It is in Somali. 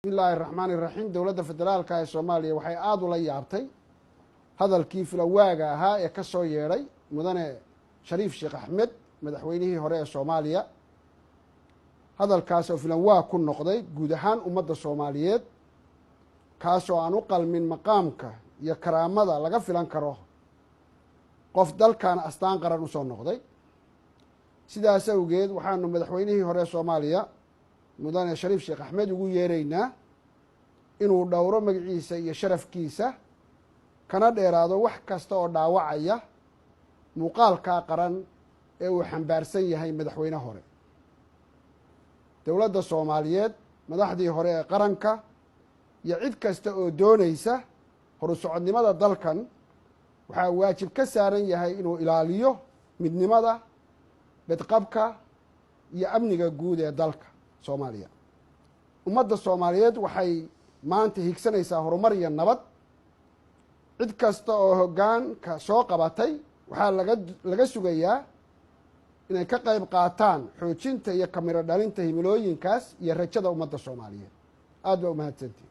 bismillahi raxmaani raxiim. dowladda federaalka ee soomaaliya waxay aada ula yaabtay hadalkii filawaaga ahaa ee ka soo yeedhay mudane shariif sheekh axmed madaxweynihii hore ee soomaaliya. hadalkaas oo filanwaag ku noqday guud ahaan ummadda soomaaliyeed, kaasoo aan u qalmin maqaamka iyo karaamada laga filan karo qof dalkan astaan qaran usoo noqday. sidaas awgeed waxaanu madaxweynihii hore ee soomaaliya mudane shariif sheekh axmed ugu yeeraynaa inuu dhowro magaciisa iyo sharafkiisa, kana dheeraado wax kasta oo dhaawacaya muuqaalkaa qaran ee uu xambaarsan yahay madaxweyne hore. dowladda soomaaliyeed, madaxdii hore ee qaranka iyo cid kasta oo doonaysa horu socodnimada dalkan waxaa waajib ka saaran yahay inuu ilaaliyo midnimada, bedqabka iyo amniga guud ee dalka soomaaliya. ummadda soomaaliyeed waxay maanta higsanaysaa horumar iyo nabad. cid kasta oo hoggaanka soo qabatay waxaa laga sugayaa inay ka qayb qaataan xoojinta iyo kamiro dhalinta himilooyinkaas iyo rajada ummadda soomaaliyeed. aad baa umahadsantii.